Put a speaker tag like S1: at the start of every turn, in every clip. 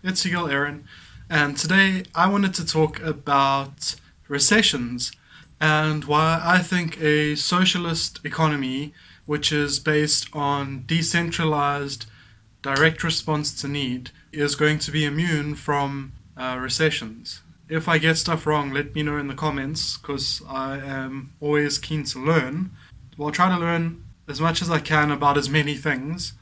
S1: It's your girl Erin, and today I wanted to talk about recessions and why I think a socialist economy, which is based on decentralized direct response to need, is going to be immune from recessions. If I get stuff wrong, let me know in the comments because I am always keen to learn. Well, I'll try to learn as much as I can about as many things,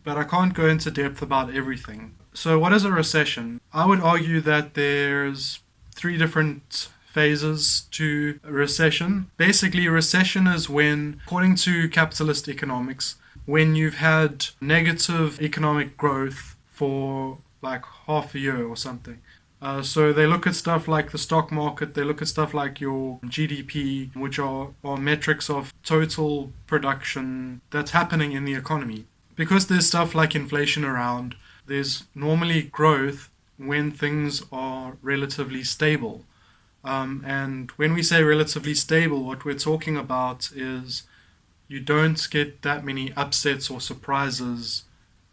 S1: but I can't go into depth about everything. So, what is a recession? I would argue that there's three different phases to a recession. Basically, a recession is when, according to capitalist economics, when you've had negative economic growth for like half a year or something. So they look at stuff like the stock market, they look at stuff like your GDP, which are metrics of total production that's happening in the economy. Because there's stuff like inflation around, there's normally growth when things are relatively stable. And when we say relatively stable, what we're talking about is you don't get that many upsets or surprises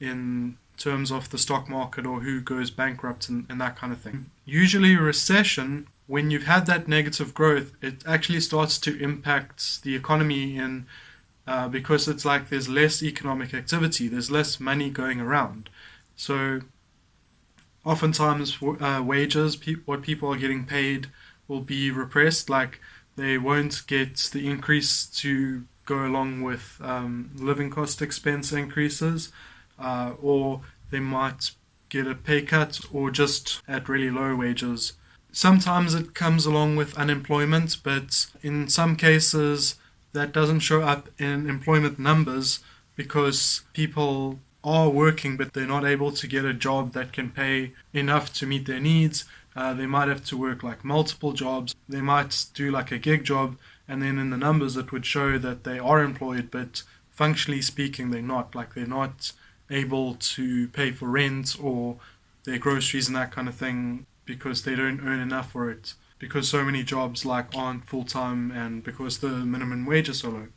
S1: in terms of the stock market or who goes bankrupt and that kind of thing. Usually, a recession, when you've had that negative growth, it actually starts to impact the economy in because it's like there's less economic activity, there's less money going around. So oftentimes wages, what people are getting paid will be repressed, like they won't get the increase to go along with living cost expense increases, or they might get a pay cut or just at really low wages. Sometimes it comes along with unemployment, but in some cases that doesn't show up in employment numbers because people are working but they're not able to get a job that can pay enough to meet their needs. They might have to work like multiple jobs. They might do like a gig job, and then in the numbers it would show that they are employed, but functionally speaking they're not. Like they're not able to pay for rent or their groceries and that kind of thing because they don't earn enough for it, because so many jobs like aren't full-time and because the minimum wage is so low.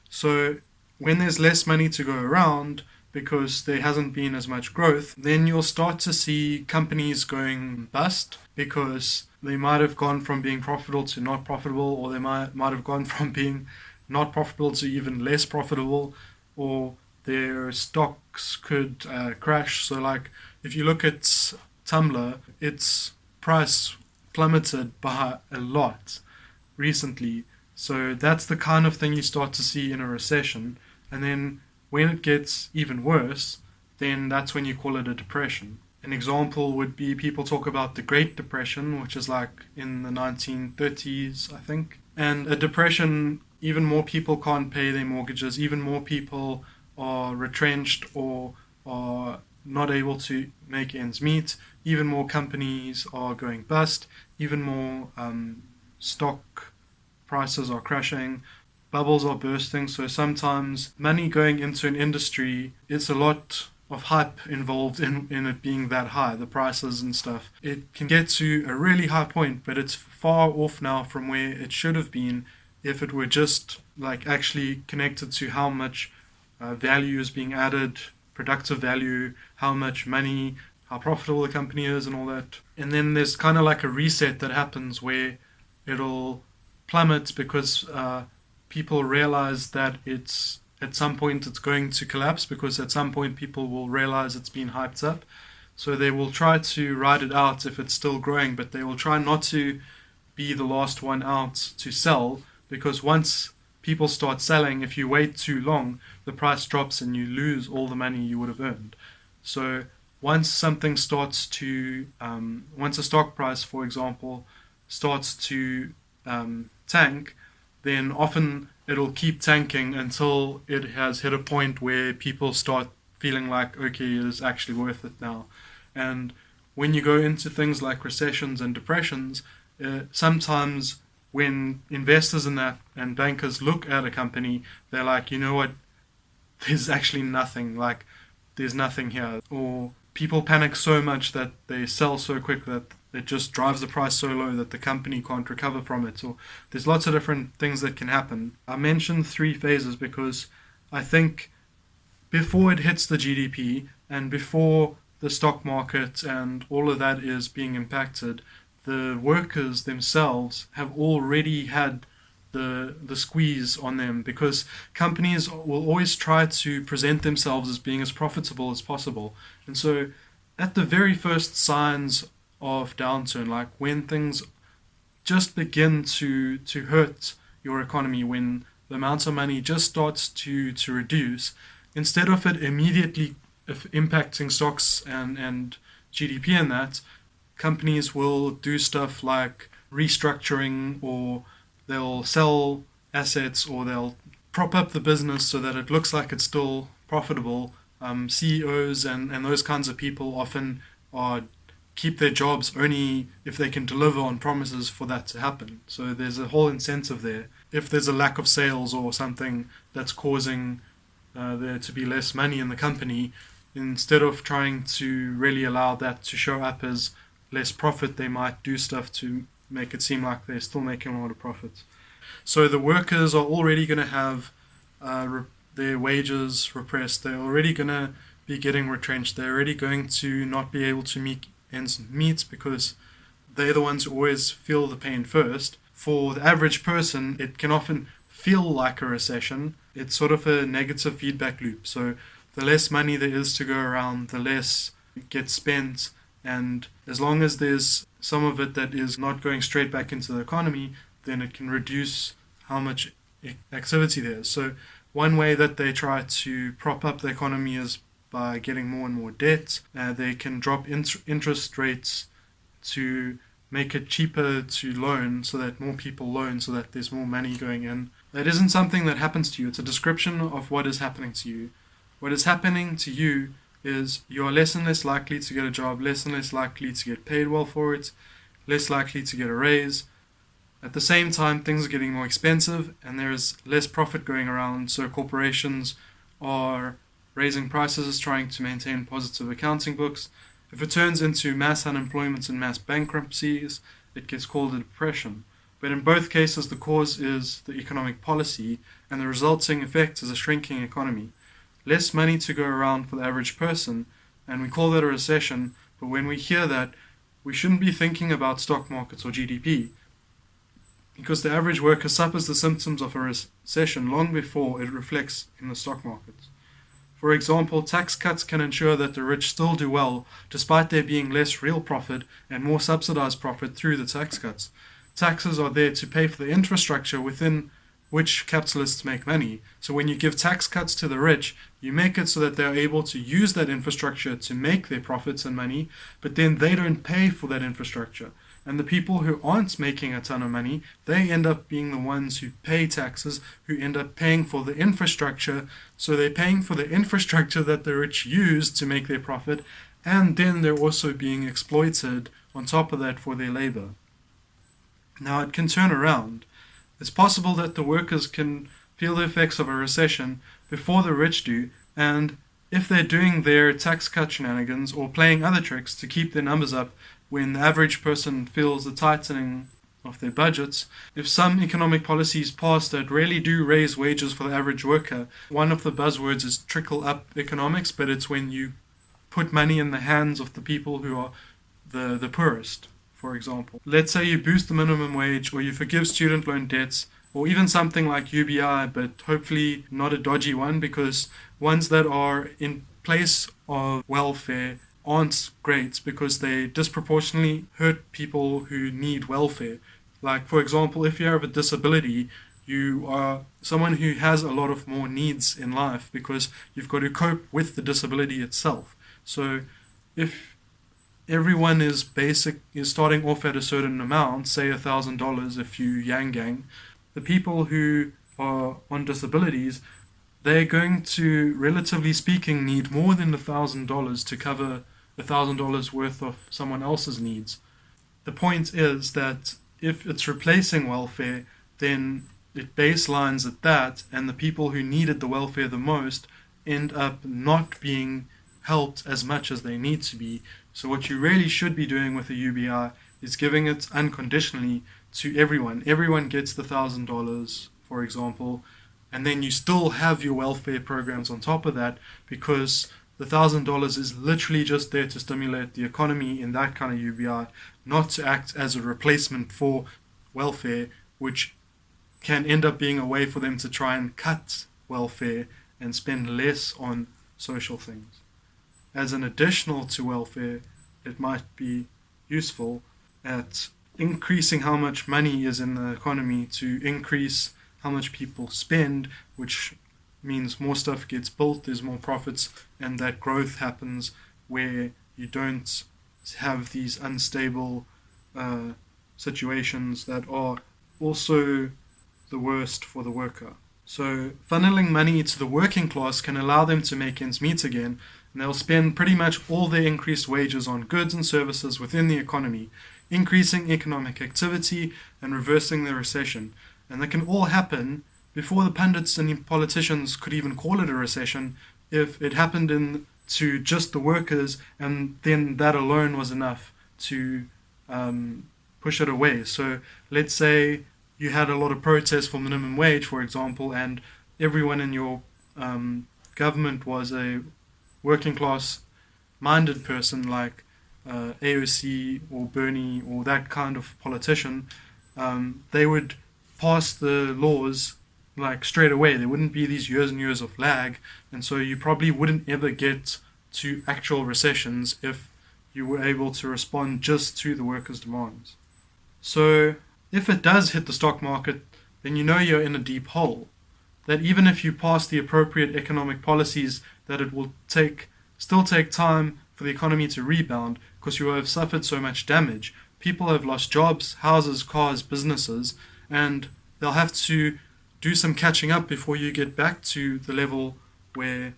S1: So when there's less money to go around because there hasn't been as much growth, then you'll start to see companies going bust because they might have gone from being profitable to not profitable, or they might have gone from being not profitable to even less profitable, or their stocks could crash. So like if you look at Tumblr, its price plummeted by a lot recently. So that's the kind of thing you start to see in a recession. And then when it gets even worse, then that's when you call it a depression. An example would be people talk about the Great Depression, which is like in the 1930s, I think. And a depression, even more people can't pay their mortgages, even more people are retrenched or are not able to make ends meet, even more companies are going bust, even more stock prices are crashing, bubbles are bursting. So sometimes money going into an industry, it's a lot of hype involved in it being that high, the prices and stuff. It can get to a really high point, but it's far off now from where it should have been if it were just like actually connected to how much value is being added, productive value, how much money, how profitable the company is, and all that. And then there's kind of like a reset that happens where it'll plummet because people realize that it's at some point it's going to collapse, because at some point people will realize it's been hyped up. So they will try to ride it out if it's still growing, but they will try not to be the last one out to sell, because once people start selling, if you wait too long, the price drops and you lose all the money you would have earned. So once something starts to, once a stock price, for example, starts to tank, then often it'll keep tanking until it has hit a point where people start feeling like, okay, it is actually worth it now. And when you go into things like recessions and depressions, sometimes when investors and bankers look at a company, they're like, you know what, there's actually nothing, like there's nothing here. Or people panic so much that they sell so quick that it just drives the price so low that the company can't recover from it. So there's lots of different things that can happen. I mentioned three phases because I think before it hits the GDP and before the stock market and all of that is being impacted, the workers themselves have already had the squeeze on them, because companies will always try to present themselves as being as profitable as possible. And so at the very first signs of downturn, like when things just begin to hurt your economy, when the amount of money just starts to reduce, instead of it immediately impacting stocks and GDP and that, companies will do stuff like restructuring, or they'll sell assets, or they'll prop up the business so that it looks like it's still profitable. CEOs and those kinds of people often are keep their jobs only if they can deliver on promises for that to happen. So there's a whole incentive there. If there's a lack of sales or something that's causing there to be less money in the company, instead of trying to really allow that to show up as less profit, they might do stuff to make it seem like they're still making a lot of profit. So the workers are already going to have their wages repressed. They're already going to be getting retrenched. They're already going to not be able to meet ends meet, because they're the ones who always feel the pain first. For the average person, it can often feel like a recession. It's sort of a negative feedback loop. So the less money there is to go around, the less gets spent, and as long as there's some of it that is not going straight back into the economy, then it can reduce how much activity there is. So one way that they try to prop up the economy is by getting more and more debt. They can drop interest rates to make it cheaper to loan, so that more people loan, so that there's more money going in. That isn't something that happens to you. It's a description of what is happening to you. What is happening to you is you are less and less likely to get a job, less and less likely to get paid well for it, less likely to get a raise. At the same time, things are getting more expensive and there's less profit going around, so corporations are raising prices, trying to maintain positive accounting books. If it turns into mass unemployment and mass bankruptcies, it gets called a depression. But in both cases, the cause is the economic policy, and the resulting effect is a shrinking economy. Less money to go around for the average person, and we call that a recession, but when we hear that, we shouldn't be thinking about stock markets or GDP, because the average worker suffers the symptoms of a recession long before it reflects in the stock markets. For example, tax cuts can ensure that the rich still do well, despite there being less real profit and more subsidized profit through the tax cuts. Taxes are there to pay for the infrastructure within which capitalists make money. So when you give tax cuts to the rich, you make it so that they're able to use that infrastructure to make their profits and money, but then they don't pay for that infrastructure. And the people who aren't making a ton of money, they end up being the ones who pay taxes, who end up paying for the infrastructure. So they're paying for the infrastructure that the rich use to make their profit, and then they're also being exploited on top of that for their labor. Now it can turn around. It's possible that the workers can feel the effects of a recession before the rich do, and if they're doing their tax cut shenanigans or playing other tricks to keep their numbers up when the average person feels the tightening of their budgets, if some economic policies pass that really do raise wages for the average worker, one of the buzzwords is trickle-up economics, but it's when you put money in the hands of the people who are the poorest. For example, let's say you boost the minimum wage, or you forgive student loan debts, or even something like UBI, but hopefully not a dodgy one, because ones that are in place of welfare aren't great because they disproportionately hurt people who need welfare. Like, for example, if you have a disability, you are someone who has a lot of more needs in life because you've got to cope with the disability itself. So if everyone is starting off at a certain amount, say $1,000 if you yang gang, the people who are on disabilities, they're going to, relatively speaking, need more than $1,000 to cover $1,000 worth of someone else's needs. The point is that if it's replacing welfare, then it baselines at that, and the people who needed the welfare the most end up not being helped as much as they need to be. So what you really should be doing with the UBI is giving it unconditionally to everyone. Everyone gets the $1,000, for example, and then you still have your welfare programs on top of that, because the $1,000 is literally just there to stimulate the economy in that kind of UBI, not to act as a replacement for welfare, which can end up being a way for them to try and cut welfare and spend less on social things. As an additional to welfare, it might be useful at increasing how much money is in the economy to increase how much people spend, which means more stuff gets built, there's more profits, and that growth happens where you don't have these unstable situations that are also the worst for the worker. So funneling money to the working class can allow them to make ends meet again, and they'll spend pretty much all their increased wages on goods and services within the economy, increasing economic activity and reversing the recession. And that can all happen before the pundits and politicians could even call it a recession if it happened to just the workers, and then that alone was enough to push it away. So let's say you had a lot of protests for minimum wage, for example, and everyone in your government was a working class minded person like AOC or Bernie or that kind of politician. They would pass the laws like straight away. There wouldn't be these years and years of lag, and so you probably wouldn't ever get to actual recessions if you were able to respond just to the workers' demands. So if it does hit the stock market, then you know you're in a deep hole. That even if you pass the appropriate economic policies, that it will still take time for the economy to rebound because you have suffered so much damage. People have lost jobs, houses, cars, businesses, and they'll have to do some catching up before you get back to the level where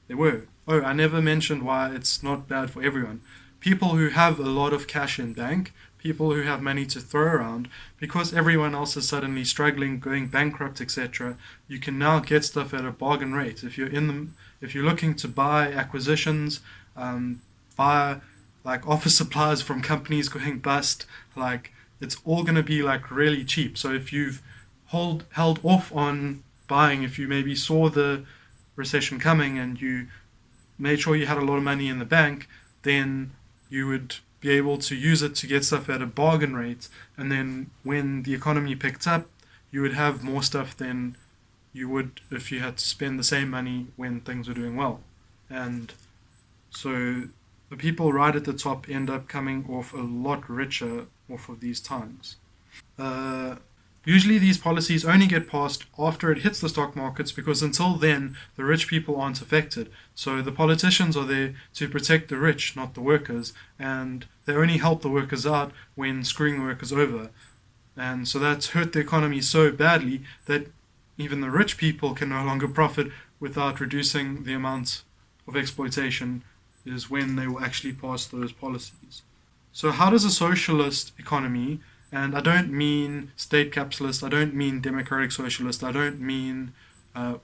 S1: they were. Oh, I never mentioned why it's not bad for everyone. People who have a lot of cash in bank, people who have money to throw around, because everyone else is suddenly struggling, going bankrupt, etc., you can now get stuff at a bargain rate. If you're looking to buy acquisitions, buy like office supplies from companies going bust, like it's all going to be like really cheap. So if you've held off on buying, if you maybe saw the recession coming and you made sure you had a lot of money in the bank, then you would be able to use it to get stuff at a bargain rate, and then when the economy picked up, you would have more stuff than you would if you had to spend the same money when things were doing well. And so the people right at the top end up coming off a lot richer off of these times. Usually these policies only get passed after it hits the stock markets, because until then the rich people aren't affected. So the politicians are there to protect the rich, not the workers, and they only help the workers out when screwing the workers over. And so that's hurt the economy so badly that even the rich people can no longer profit without reducing the amount of exploitation, is when they will actually pass those policies. So how does a socialist economy, and I don't mean state capitalist, I don't mean democratic socialist, I don't mean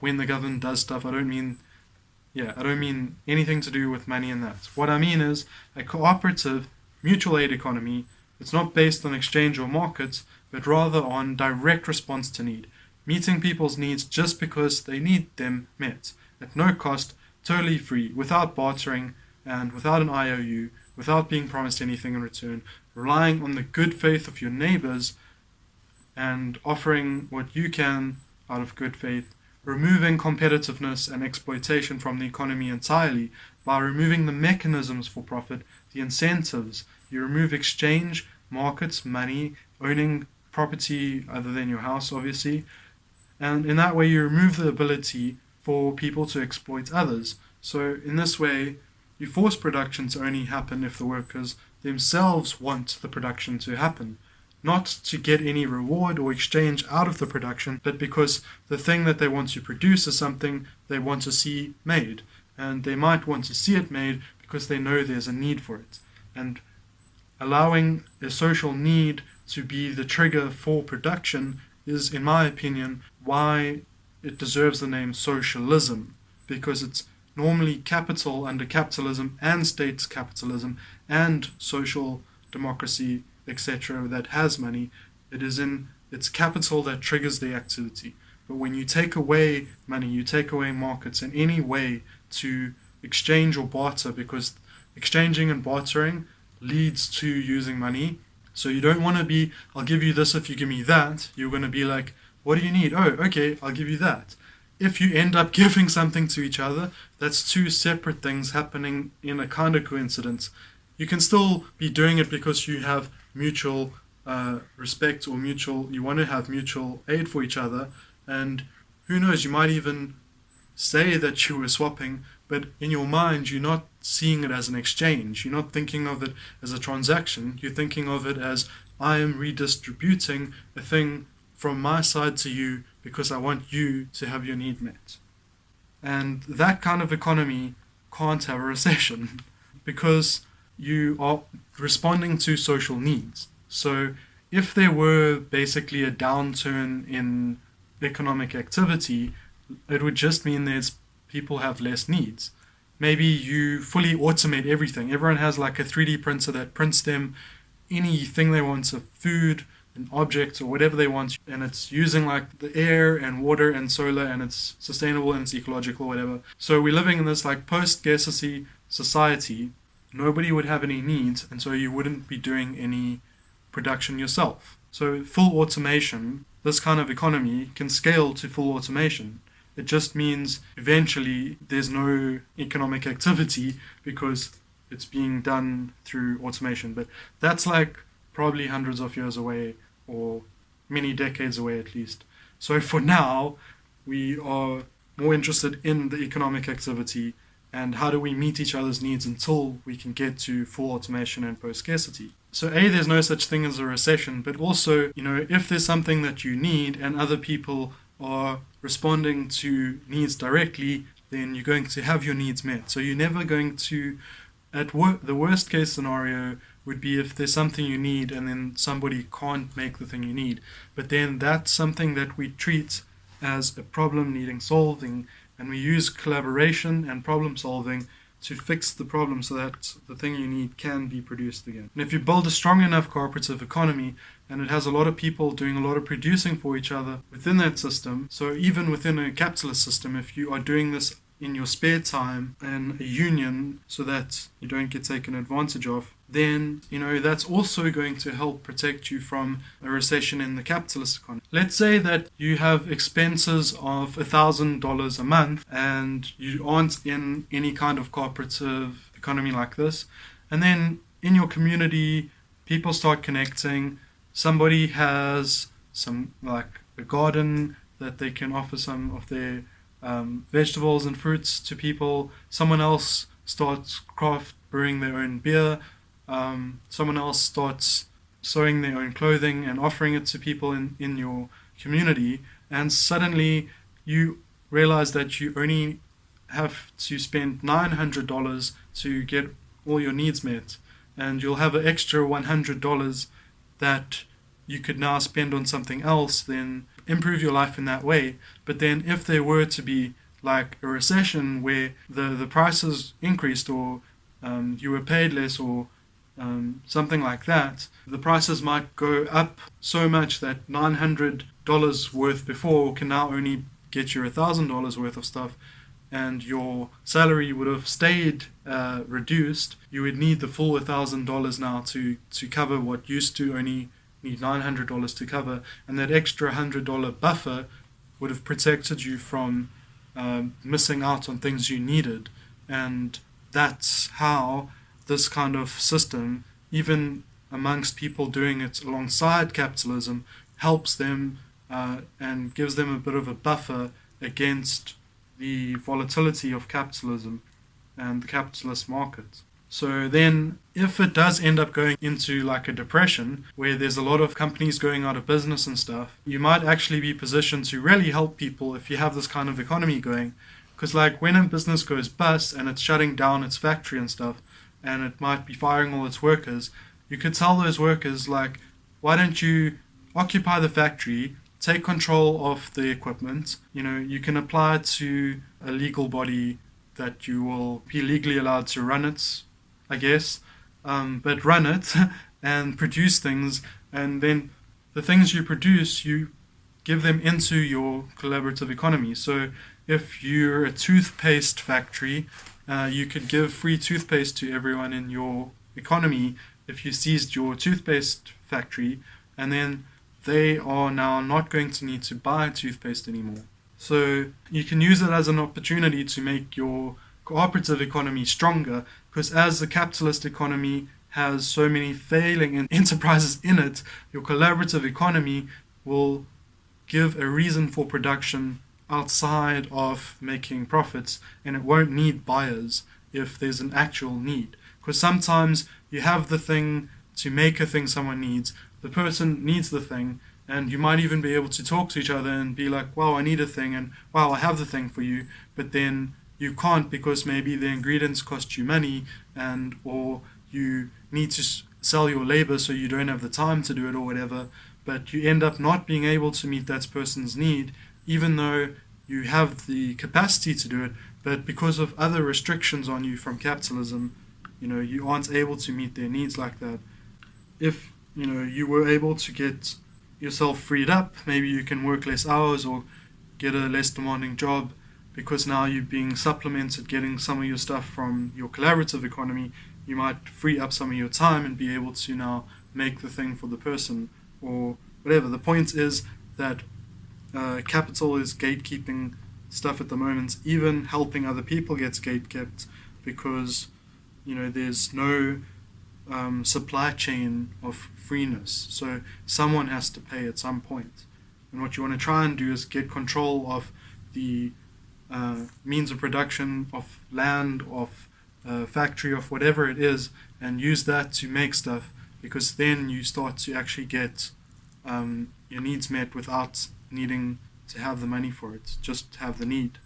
S1: when the government does stuff, I don't mean anything to do with money and that. What I mean is a cooperative mutual aid economy. It's not based on exchange or markets, but rather on direct response to need, meeting people's needs just because they need them met, at no cost, totally free, without bartering and without an IOU, without being promised anything in return, relying on the good faith of your neighbors and offering what you can out of good faith, removing competitiveness and exploitation from the economy entirely by removing the mechanisms for profit, the incentives. You remove exchange, markets, money, owning property other than your house, obviously, and in that way you remove the ability for people to exploit others. So in this way, you force production to only happen if the workers themselves want the production to happen, not to get any reward or exchange out of the production, but because the thing that they want to produce is something they want to see made, and they might want to see it made because they know there's a need for it. And allowing a social need to be the trigger for production is, in my opinion, why it deserves the name socialism, because it's normally capital under capitalism and state capitalism and social democracy, etc., that has money. It's capital that triggers the activity. But when you take away money, you take away markets and any way to exchange or barter, because exchanging and bartering leads to using money. So you don't want to be, I'll give you this if you give me that. You're going to be like, what do you need? Oh, okay, I'll give you that. If you end up giving something to each other, that's two separate things happening in a kind of coincidence. You can still be doing it because you have mutual respect, or you want to have mutual aid for each other. And who knows, you might even say that you were swapping, but in your mind you're not seeing it as an exchange. You're not thinking of it as a transaction. You're thinking of it as, I am redistributing a thing from my side to you because I want you to have your need met. And that kind of economy can't have a recession because you are responding to social needs. So if there were basically a downturn in economic activity, it would just mean that people have less needs. Maybe you fully automate everything. Everyone has like a 3D printer that prints them anything they want, so food, an object, or whatever they want, and it's using like the air and water and solar, and it's sustainable and it's ecological, whatever. So we're living in this like post-scarcity society. Nobody would have any needs, and so you wouldn't be doing any production yourself. So full automation, this kind of economy can scale to full automation. It just means eventually there's no economic activity because it's being done through automation. But that's like probably hundreds of years away, or many decades away at least. So for now, we are more interested in the economic activity and how do we meet each other's needs until we can get to full automation and post-scarcity. So there's no such thing as a recession, but also, if there's something that you need and other people are responding to needs directly, then you're going to have your needs met. So you're never going to, the worst case scenario would be if there's something you need and then somebody can't make the thing you need. But then that's something that we treat as a problem needing solving, and we use collaboration and problem solving to fix the problem so that the thing you need can be produced again. And if you build a strong enough cooperative economy and it has a lot of people doing a lot of producing for each other within that system, so even within a capitalist system, if you are doing this in your spare time in a union so that you don't get taken advantage of, then that's also going to help protect you from a recession in the capitalist economy. Let's say that you have expenses of $1,000 a month and you aren't in any kind of cooperative economy like this, and then in your community people start connecting. Somebody has some like a garden that they can offer some of their vegetables and fruits to people. Someone else starts craft brewing their own beer. Someone else starts sewing their own clothing and offering it to people in your community, and suddenly you realize that you only have to spend $900 to get all your needs met, and you'll have an extra $100 that you could now spend on something else, then improve your life in that way. But then if there were to be like a recession where the prices increased, or you were paid less, or something like that, the prices might go up so much that $900 worth before can now only get you $1,000 worth of stuff, and your salary would have stayed reduced. You would need the full $1,000 now to cover what used to only need $900 to cover, and that extra $100 buffer would have protected you from missing out on things you needed. And that's how this kind of system, even amongst people doing it alongside capitalism, helps them and gives them a bit of a buffer against the volatility of capitalism and the capitalist market. So then if it does end up going into like a depression where there's a lot of companies going out of business and stuff, you might actually be positioned to really help people if you have this kind of economy going. Because like when a business goes bust and it's shutting down its factory and stuff, and it might be firing all its workers, you could tell those workers, like, why don't you occupy the factory, take control of the equipment. You can apply to a legal body that you will be legally allowed to run it, I guess, but run it and produce things, and then the things you produce, you give them into your collaborative economy. So if you're a toothpaste factory You could give free toothpaste to everyone in your economy if you seized your toothpaste factory, and then they are now not going to need to buy toothpaste anymore. So you can use it as an opportunity to make your cooperative economy stronger, because as the capitalist economy has so many failing enterprises in it, your collaborative economy will give a reason for production outside of making profits, and it won't need buyers if there's an actual need. Because sometimes you have the thing to make a thing someone needs, the person needs the thing, and you might even be able to talk to each other and be like, wow, I need a thing, and wow, I have the thing for you, but then you can't because maybe the ingredients cost you money, and or you need to sell your labor so you don't have the time to do it or whatever, but you end up not being able to meet that person's need, even though you have the capacity to do it, but because of other restrictions on you from capitalism, you aren't able to meet their needs like that. If, you were able to get yourself freed up, maybe you can work less hours or get a less demanding job, because now you're being supplemented getting some of your stuff from your collaborative economy. You might free up some of your time and be able to now make the thing for the person or whatever. The point is that capital is gatekeeping stuff at the moment. Even helping other people gets gatekept because there's no supply chain of freeness. So someone has to pay at some point. And what you want to try and do is get control of the means of production, of land, of factory, of whatever it is, and use that to make stuff, because then you start to actually get your needs met without needing to have the money for it, just have the need.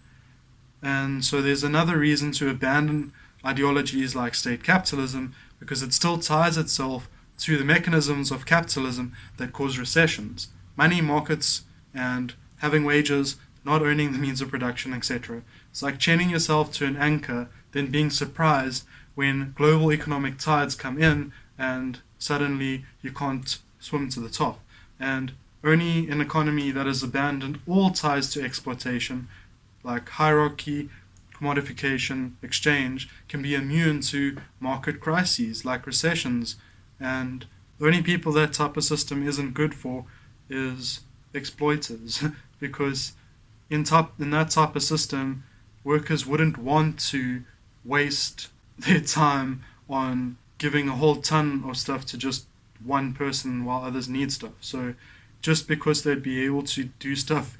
S1: And so there's another reason to abandon ideologies like state capitalism, because it still ties itself to the mechanisms of capitalism that cause recessions. Money markets and having wages, not owning the means of production, etc. It's like chaining yourself to an anchor, then being surprised when global economic tides come in and suddenly you can't swim to the top. And only an economy that has abandoned all ties to exploitation, like hierarchy, commodification, exchange, can be immune to market crises like recessions. And the only people that type of system isn't good for is exploiters, because in that type of system, workers wouldn't want to waste their time on giving a whole ton of stuff to just one person while others need stuff. So just because they'd be able to do stuff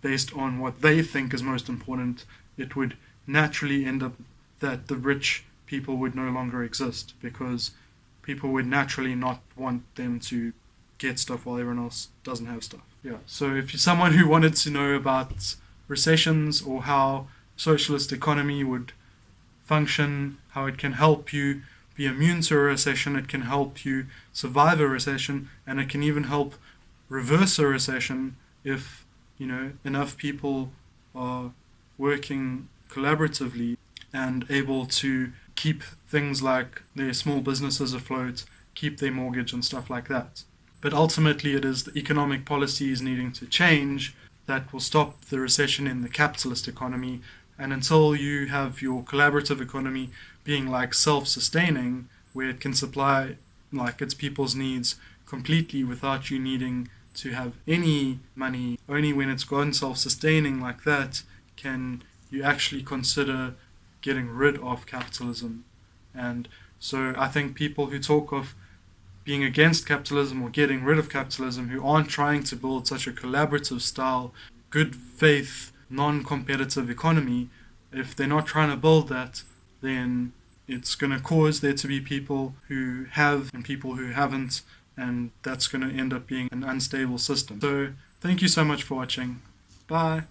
S1: based on what they think is most important, it would naturally end up that the rich people would no longer exist, because people would naturally not want them to get stuff while everyone else doesn't have stuff. Yeah. So if you're someone who wanted to know about recessions or how socialist economy would function, how it can help you be immune to a recession, it can help you survive a recession, and it can even help reverse a recession if enough people are working collaboratively and able to keep things like their small businesses afloat, keep their mortgage and stuff like that. But ultimately it is the economic policies needing to change that will stop the recession in the capitalist economy. And until you have your collaborative economy being like self-sustaining, where it can supply like its people's needs completely without you needing to have any money, only when it's gone self-sustaining like that can you actually consider getting rid of capitalism. And so I think people who talk of being against capitalism or getting rid of capitalism, who aren't trying to build such a collaborative style, good faith, non-competitive economy, if they're not trying to build that, then it's going to cause there to be people who have and people who haven't, and that's going to end up being an unstable system. So thank you so much for watching. Bye.